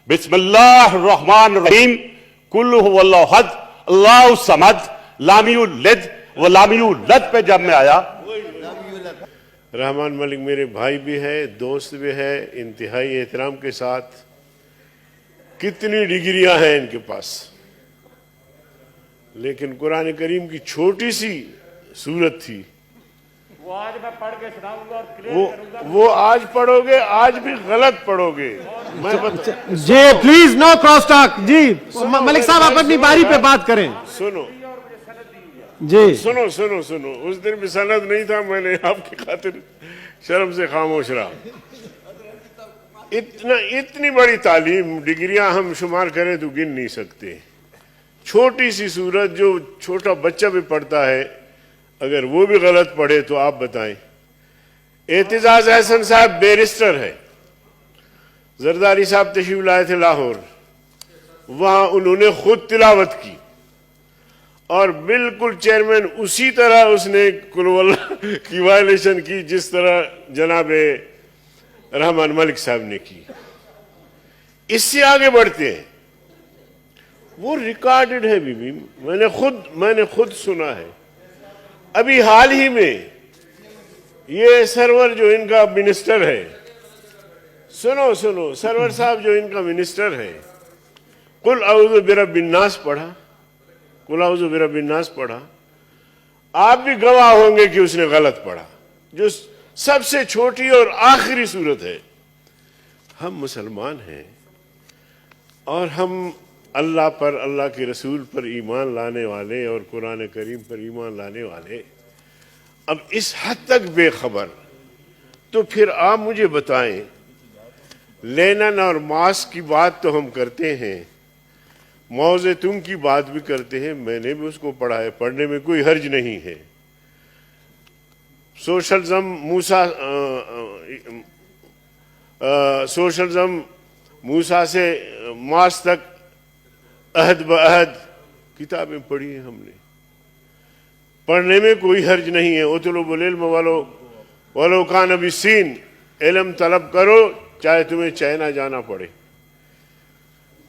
बिस्मिल्लाहिर्रहमानिर्रहीम कुल हुवल्लाहु अहद अल्लाहु समद लाम युलिद व लाम यूलद पे जब मैं आया, रहमान मलिक मेरे भाई भी है, दोस्त भी है, इंतहाई एहतराम के साथ। कितनी डिग्रियां हैं इनके पास, लेकिन कुरान करीम की छोटी सी सूरत थी, वो आज मैं पढ़ के सुनाऊंगा और क्लियर करूंगा। वो आज पढ़ोगे, आज भी गलत पढ़ोगे। मैं जी प्लीज नो क्रॉस टॉक। जी मलिक साहब आप अपनी बारी पे बात करें। सुनो जी सुनो सुनो सुनो, उस दिन भी सनद नहीं था, मैंने आपकी खातिर शर्म से खामोश रहा। इतनी बड़ी तालीम, डिग्रियां हम शुमार करें तो गिन नहीं सकते। छोटी सी सूरत जो छोटा बच्चा भी पढ़ता है, अगर वो भी गलत पढ़े तो आप बताएं। एतिजाज अहसन साहब बैरिस्टर है, जरदारी साहब तशरीफ लाए थे लाहौर, वहां उन्होंने खुद तिलावत की और बिल्कुल चेयरमैन उसी तरह उसने कुल की वायलेशन की जिस तरह जनाब रहमान मलिक साहब ने की। इससे आगे बढ़ते हैं, वो रिकॉर्डेड है बीबी, मैंने खुद सुना है। अभी हाल ही में ये सरवर जो इनका मिनिस्टर है, सुनो सुनो, सरवर साहब जो इनका मिनिस्टर है, कुल औज़ु बिरब्बिन नास पढ़ा, कुल औज़ु बिरब्बिन नास पढ़ा। आप भी गवाह होंगे कि उसने गलत पढ़ा, जो सबसे छोटी और आखिरी सूरत है। हम मुसलमान हैं और हम अल्लाह पर, अल्लाह के रसूल पर ईमान लाने वाले और कुरान करीम पर ईमान लाने वाले अब इस हद तक बेखबर, तो फिर आप मुझे बताएं, लेनिन और मार्क्स की बात तो हम करते हैं, माओ ज़ेतुंग की बात भी करते हैं, मैंने भी उसको पढ़ा है, पढ़ने में कोई हर्ज नहीं है। सोशलिज्म मूसा से मार्क्स तक अहद ब अहद किताबें पढ़ी हैं हमने, पढ़ने में कोई हर्ज नहीं है। उतलुबुल इल्म वलो कान बिस्सीन, इल्म तलब करो चाहे तुम्हें चाइना जाना पड़े,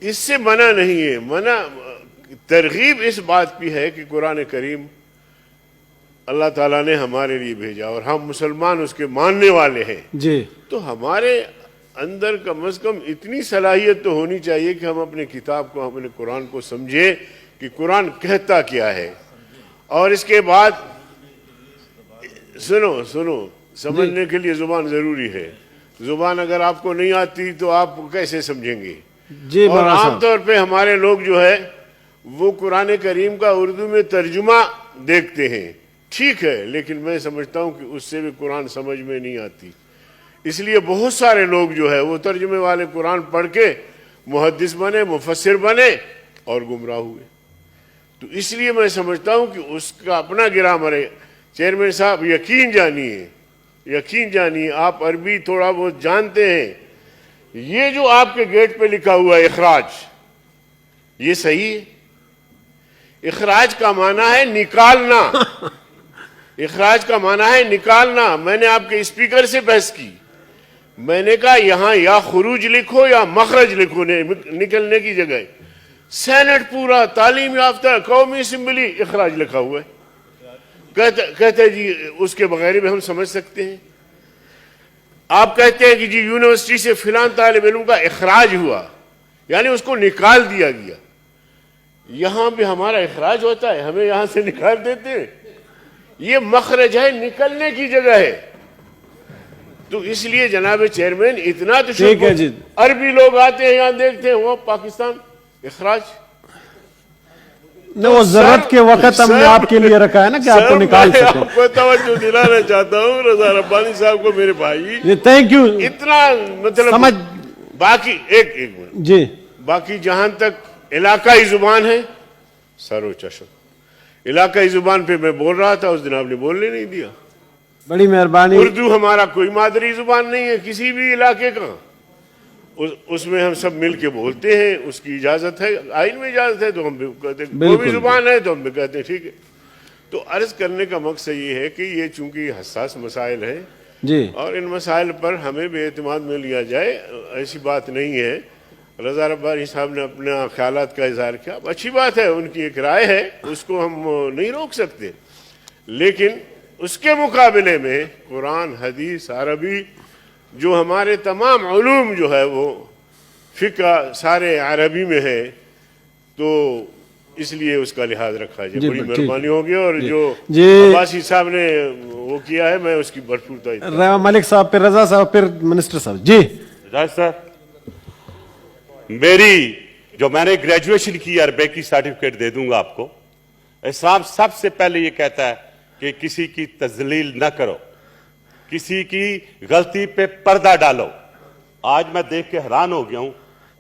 इससे मना नहीं है। मना तरगीब इस बात की है कि कुरान करीम अल्लाह ताला ने हमारे लिए भेजा और हम मुसलमान उसके मानने वाले हैं जी, तो हमारे अंदर कम से कम इतनी सलाहियत तो होनी चाहिए कि हम अपने किताब को, अपने कुरान को समझे कि कुरान कहता क्या है। और इसके बाद सुनो सुनो, समझने के लिए जुबान जरूरी है। जुबान अगर आपको नहीं आती तो आप कैसे समझेंगे जी। और आमतौर पे हमारे लोग जो है वो कुरान करीम का उर्दू में तर्जुमा देखते हैं, ठीक है, लेकिन मैं समझता हूँ कि उससे भी कुरान समझ में नहीं आती। इसलिए बहुत सारे लोग जो है वो तर्जुमे वाले कुरान पढ़ के मुहद्दिस बने, मुफस्सिर बने और गुमराह हुए। तो इसलिए मैं समझता हूँ कि उसका अपना ग्रामर है। चेयरमैन साहब यकीन जानिए, आप अरबी थोड़ा बहुत जानते हैं। ये जो आपके गेट पे लिखा हुआ है इखराज, ये सही है? इखराज का माना है निकालना, इखराज का माना है निकालना। मैंने आपके स्पीकर से बहस की, मैंने कहा यहां या खुरूज लिखो या मखरज लिखो, निकलने की जगह। सेनेट पूरा तालीम याफ्ता कौमी असेंबली इखराज लिखा हुआ है। कहते जी उसके बगैर भी हम समझ सकते हैं। आप कहते हैं कि जी यूनिवर्सिटी से फिलान तालिब इल्म का इखराज हुआ, यानी उसको निकाल दिया गया। यहां भी हमारा इखराज होता है, हमें यहां से निकाल देते हैं। ये मखरज है, निकलने की जगह है। तो इसलिए जनाब चेयरमैन इतना तो ठीक है जी। अरबी लोग आते हैं यहां देखते हैं वो पाकिस्तान इखराज न, वो जरूरत के वक्त हमने आपके लिए रखा है ना कि आपको निकाल सके। आपको तवज्जो दिलाना चाहता हूँ रजा रब्बानी साहब को, मेरे भाई, थैंक यू। इतना मतलब समझ, बाकी एक मिनट जी, बाकी जहां तक इलाकाई जुबान है, सरो चश्म, इलाकाई जुबान पे मैं बोल रहा था, उस दिन आपने बोलने नहीं दिया। बड़ी मेहरबानी। उर्दू हमारा कोई मादरी जुबान नहीं है किसी भी इलाके का, उसमें हम सब मिल के बोलते हैं, उसकी इजाजत है, आइन में इजाजत है तो हम भी कहते हैं, कोई भी जुबान है तो हम भी कहते हैं ठीक है। तो अर्ज करने का मकसद ये है कि ये चूंकि हसास मसाइल है जी, और इन मसाइल पर हमें बेएतमाद में लिया जाए, ऐसी बात नहीं है। रज़ा रब्बानी साहब ने अपने ख्यालात का इजहार किया, अच्छी बात है, उनकी एक राय है, उसको हम नहीं रोक सकते, लेकिन उसके मुकाबले में कुरान, हदीस, अरबी, जो हमारे तमाम उलूम जो है वो फ़िक़्ह सारे अरबी में है, तो इसलिए उसका लिहाज रखा जाए। बड़ी मेहरबानी होगी। और जो अब्बासी साहब ने वो किया है, मैं उसकी भरपूर तारीफ। मलिक साहब, फिर रजा साहब, फिर मिनिस्टर साहब। जी राज सर, मेरी जो मैंने ग्रेजुएशन की अरबिक की सर्टिफिकेट दे दूंगा आपको। इस्लाम सबसे पहले ये कहता है कि किसी की तजलील न करो, किसी की गलती पे पर्दा डालो। आज मैं देख के हैरान हो गया हूं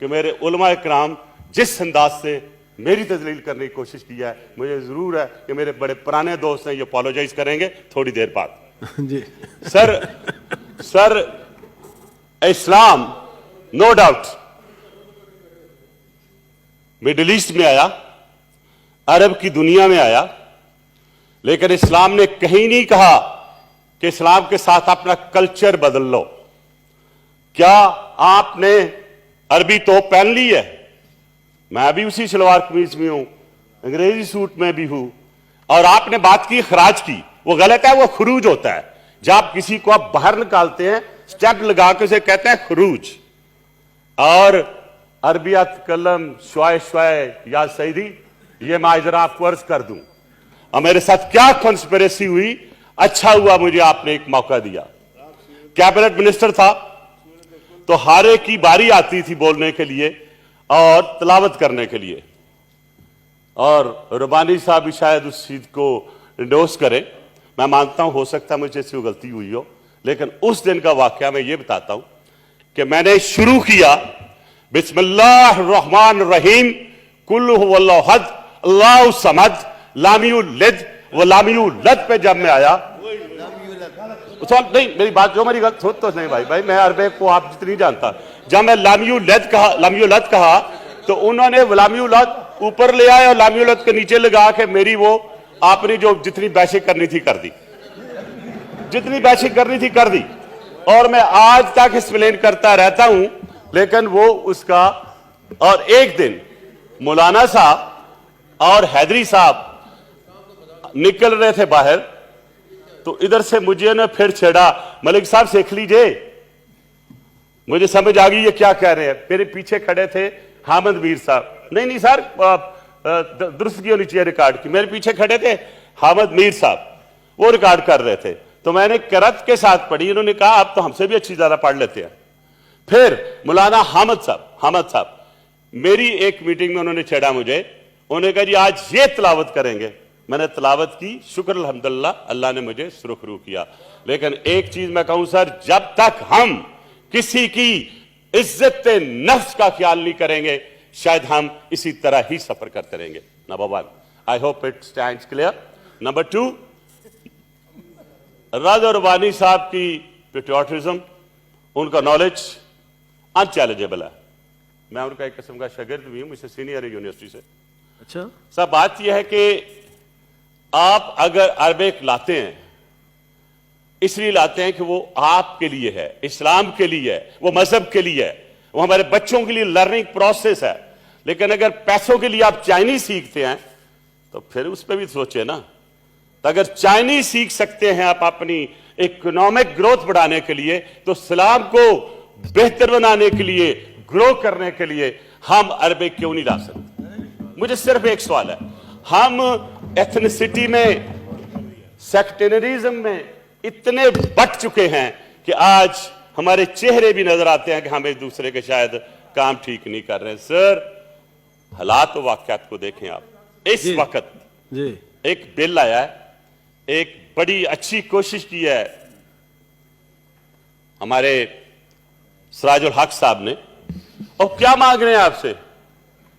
कि मेरे उलमा इकराम जिस अंदाज से मेरी तजलील करने की कोशिश की है, मुझे जरूर है कि मेरे बड़े पुराने दोस्त हैं, ये अपोलोजाइज करेंगे थोड़ी देर बाद। जी सर इस्लाम नो डाउट मिडिल ईस्ट में आया, अरब की दुनिया में आया, लेकिन इस्लाम ने कहीं नहीं कहा कि इस्लाम के साथ अपना कल्चर बदल लो। क्या आपने अरबी तोप पहन ली है? मैं भी उसी सलवार कमीज में हूं, अंग्रेजी सूट में भी हूं। और आपने बात की खराज की, वो गलत है, वो खरूज होता है। जब आप किसी को आप बाहर निकालते हैं, स्टेप लगा के उसे कहते हैं खरूज। और अरबियत कलम श्वाय श्वाय या सईदी, ये मैं जरा आपको अर्ज कर दूं, और मेरे साथ क्या कॉन्स्पिरेसी हुई। अच्छा हुआ मुझे आपने एक मौका दिया। कैबिनेट मिनिस्टर था तो हारे की बारी आती थी बोलने के लिए और तलावत करने के लिए, और रबानी साहब भी शायद उस चीज को इंडोर्स करें। मैं मानता हूं हो सकता है मुझे से गलती हुई हो, लेकिन उस दिन का वाकया मैं ये बताता हूं कि मैंने शुरू किया बिस्मिल्लाहिर्रहमानिर्रहीम, कुल हुवल्लाहु अहद, अल्लाहु समद, लाम यलिद व लाम यूलद पे जब मैं आया, नहीं मेरी बात जो मेरी गलत हो तो नहीं भाई मैं अरबे को आप जितनी जानता। जब मैं लाम यूलद कहा तो उन्होंने लाम यूलद ऊपर ले आए और लाम यूलद के नीचे लगा के मेरी वो आपने जो जितनी बहसें करनी थी कर दी, जितनी बहसें करनी थी कर दी। और मैं आज तक एक्सप्लेन करता रहता हूं, लेकिन वो उसका। और एक दिन मौलाना साहब और हैदरी साहब निकल रहे थे बाहर, तो इधर से मुझे ना फिर छेड़ा, मलिक साहब सीख लीजिए। मुझे समझ आ गई ये क्या कह रहे हैं। मेरे पीछे खड़े थे हामिद मीर साहब, नहीं सर दुरुस्त की होनी चाहिए रिकॉर्ड की। मेरे पीछे खड़े थे हामिद मीर साहब, वो रिकॉर्ड कर रहे थे, तो मैंने करत के साथ पढ़ी। उन्होंने कहा आप तो हमसे भी अच्छी ज्यादा पढ़ लेते हैं। फिर मौलाना हामिद साहब मेरी एक मीटिंग में उन्होंने छेड़ा मुझे, उन्होंने कहा जी आज ये तिलावत करेंगे। मैंने तिलावत की, शुक्र अल्हम्दुलिल्लाह अल्लाह ने मुझे सुरखरू किया। लेकिन एक चीज मैं कहूं सर, जब तक हम किसी की इज्जत नफ्स का ख्याल नहीं करेंगे, शायद हम इसी तरह ही सफर करते रहेंगे। Number 1, I hope it stands clear. Number 2, राजा रबानी साहब की पेट्रियोटिज्म, उनका नॉलेज अनचैलेंजेबल है। मैं उनका एक किस्म का शागिर्द भी हूं, मुझसे सीनियर है यूनिवर्सिटी से। अच्छा, सब बात यह है कि आप अगर अरबिक लाते हैं, इसलिए लाते हैं कि वो आपके लिए है, इस्लाम के लिए है, वो मजहब के लिए है, वो हमारे बच्चों के लिए लर्निंग प्रोसेस है। लेकिन अगर पैसों के लिए आप चाइनीज सीखते हैं तो फिर उस पर भी सोचे ना। तो अगर चाइनीज सीख सकते हैं आप अपनी इकोनॉमिक ग्रोथ बढ़ाने के लिए, तो इस्लाम को बेहतर बनाने के लिए, ग्रो करने के लिए हम अरबिक क्यों नहीं ला सकते? मुझे सिर्फ एक सवाल है। हम एथनिसिटी में, सेक्टेरिज्म में इतने बट चुके हैं कि आज हमारे चेहरे भी नजर आते हैं कि हम एक दूसरे के शायद काम ठीक नहीं कर रहे हैं। सर हालात और वाकयात को देखें आप। इस वक्त एक बिल आया है, एक बड़ी अच्छी कोशिश की है हमारे सिराजुल हक साहब ने, और क्या मांग रहे हैं आपसे?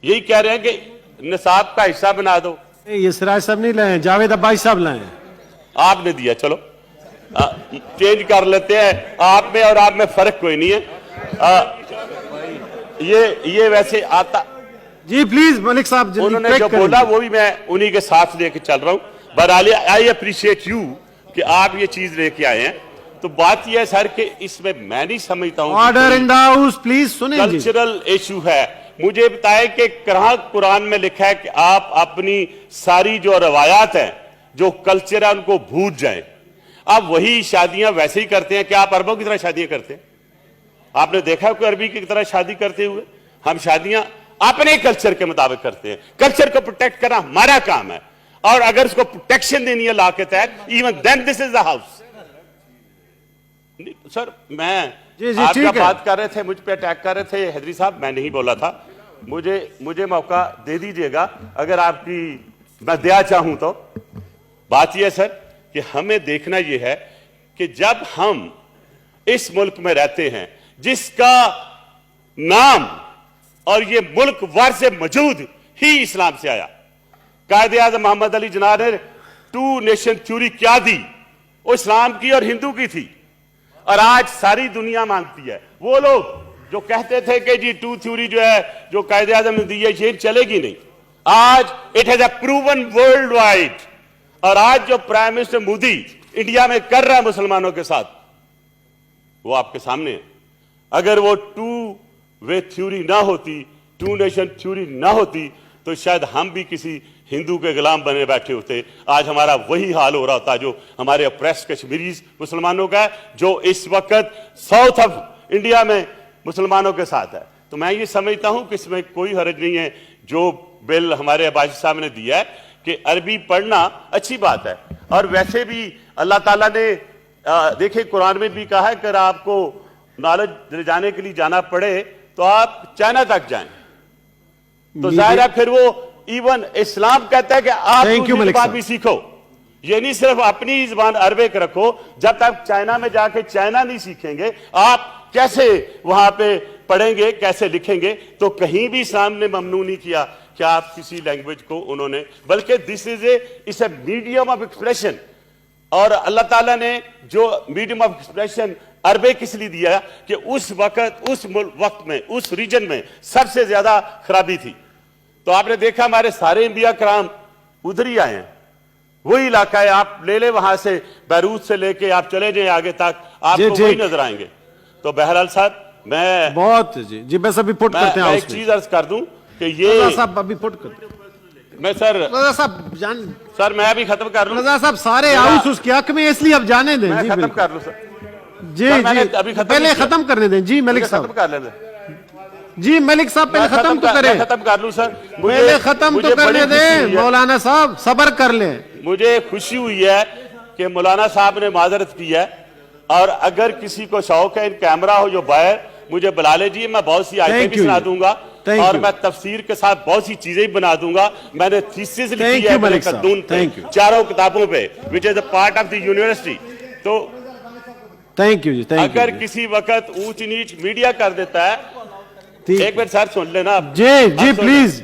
यही कह रहे हैं कि निसाब का हिस्सा बना दो। ये सिराज साहब नहीं लाए, जावेद अब्बासी साहब लाए। आपने दिया, चलो चेंज कर लेते हैं। आप में और आप में फर्क कोई नहीं है। ये वैसे आता जी। प्लीज मलिक साहब, उन्होंने जो बोला वो भी मैं उन्हीं के साथ लेके चल रहा हूं। बहरहाल आई अप्रिशिएट यू कि आप ये चीज लेके आए हैं। तो बात यह है सर कि इसमें मैं नहीं समझता हूं order in the house please, सुने जी। कल्चरल इशू है। मुझे बताएं कि कहां कुरान में लिखा है कि आप अपनी सारी जो रवायात हैं, जो कल्चर है, उनको भूल जाएं। आप वही शादियां वैसे ही करते हैं कि आप अरबों की तरह शादियां करते हैं? आपने देखा है कोई अरबी की तरह शादी करते हुए? हम शादियां अपने कल्चर के मुताबिक करते हैं। कल्चर को प्रोटेक्ट करना हमारा काम है, और अगर उसको प्रोटेक्शन देनी है लॉ के तहत, even then this is the house. Sir मैं जी, आप ठीक क्या है। बात कर रहे थे, मुझ पे अटैक कर रहे थे हैदरी साहब, मैं नहीं बोला था। मुझे मौका दे दीजिएगा अगर आपकी मैं दया चाहूं तो। बात यह सर कि हमें देखना यह है कि जब हम इस मुल्क में रहते हैं जिसका नाम और ये मुल्क वार से मौजूद ही इस्लाम से आया, कायदे आज़म मोहम्मद अली जिन्ना ने 2 नेशन थ्योरी क्या दी, वो इस्लाम की और हिंदू की थी, और आज सारी दुनिया मानती है। वो लोग जो कहते थे कि जी 2 थ्योरी जो है जो कायदे आज़म ने दी है ये चलेगी नहीं, आज it has a proven world wide. और आज जो प्राइम मिनिस्टर मोदी इंडिया में कर रहा है मुसलमानों के साथ, वो आपके सामने है। अगर वो 2 वे थ्योरी ना होती, 2 नेशन थ्योरी ना होती, तो शायद हम भी किसी हिंदू के गुलाम बने बैठे होते। आज हमारा वही हाल हो रहा होता जो हमारे अप्रेस कश्मीरीज मुसलमानों का है, जो इस वक्त साउथ ऑफ इंडिया में मुसलमानों के साथ है। तो मैं ये समझता हूं कि इसमें कोई हर्ज नहीं है। जो बिल हमारे अब्बासी साहब ने दिया है कि अरबी पढ़ना अच्छी बात है, और वैसे भी अल्लाह ताला ने देखिए कुरान में भी कहा है कि अगर आपको नॉलेज ले जाने के लिए जाना पड़े तो आप चाइना तक जाएं। तो जाहिर है फिर वो इवन इस्लाम कहता है कि आप दूसरी जुबान भी सीखो। ये नहीं सिर्फ अपनी जुबान अरबिक रखो, जब तक चाइना में जाके चाइना नहीं सीखेंगे आप कैसे वहां पे पढ़ेंगे, कैसे लिखेंगे? तो कहीं भी इस्लाम ने ममनू नहीं किया कि आप किसी लैंग्वेज को उन्होंने, बल्कि this is a medium of expression. और अल्लाह ताला ने जो मीडियम ऑफ एक्सप्रेशन अरबिक इसलिए दिया कि उस वक्त में उस रीजन में सबसे ज्यादा खराबी थी। तो आपने देखा हमारे सारे इंबिया कराम उधर ही आए हैं, वही इलाका है। आप ले ले वहां से बैरूत से लेके आप चले जाए आगे तक, आपको वही नजर आएंगे। तो बहरहाल साहब मैं बहुत जी बस अभी पुट करते हैं। एक चीज अर्ज कर दूं कि ये साहब अभी पुट करते हैं। मैं सर साहब जान सर मैं अभी खत्म कर लूं। रजा साहब सारे हाउस उसके हक में, इसलिए अब जाने दें। मैं जी खत्म कर लूं सर। जी जी पहले खत्म करने दें। जी मलिक साहब खत्म कर लेने। जी मलिक साहब पहले खत्म तो करें। खत्म कर लूं सर, पहले खत्म तो करने दें। मौलाना साहब सब्र कर लें। मुझे खुशी हुई है कि मौलाना साहब ने माजरत की है, और अगर किसी को शौक है इन कैमरा हो जो बाहर मुझे बुला लीजिए, मैं बहुत सी आयतें भी सुना दूंगा और मैं तफसीर के साथ बहुत सी चीजें भी बना दूंगा। मैंने थीसिस लिखी है कद्दून पे, 4 किताबों पे, which is a part of the university. तो थैंक यू जी। अगर किसी वक्त ऊंच नीच मीडिया कर देता है, एक मिनट सर सुन लेना जी प्लीज।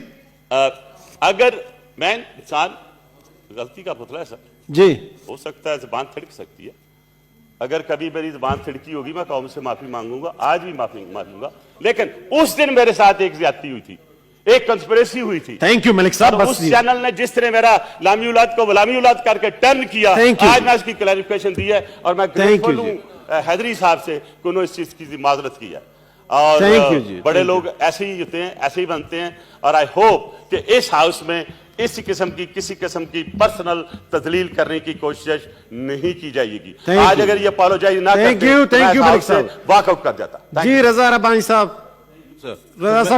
अगर मैं इंसान गलती का पुतला है सर, जी हो सकता है जुबान थिड़क सकती है। अगर कभी मेरी जुबान थिड़की होगी मैं कौम से माफी मांगूंगा, आज भी माफी मांगूंगा। लेकिन उस दिन मेरे साथ एक ज्यादती हुई थी, एक कंस्पिरेसी हुई थी। थैंक यू मलिक साहब। उस चैनल ने जिस तरह मेरा लामी औलाद को गुलामी औलाद करके टर्न किया, आज मैं उसकी क्लैरिफिकेशन दी है, और मैं ग्रेटफुल हूं हैदरी साहब से कि उन्होंने इस चीज की माजरत की है। और बड़े लोग ऐसे ही होते हैं, ऐसे ही बनते हैं। और आई होप कि इस हाउस में इस किस्म की किसी किस्म की पर्सनल तदलील करने की कोशिश नहीं की जाएगी। आज अगर ये अपोलोजाइज ना करते, थैंक यू वॉकआउट कर जाता। जी रजा रब्बानी साहब। रजा साहब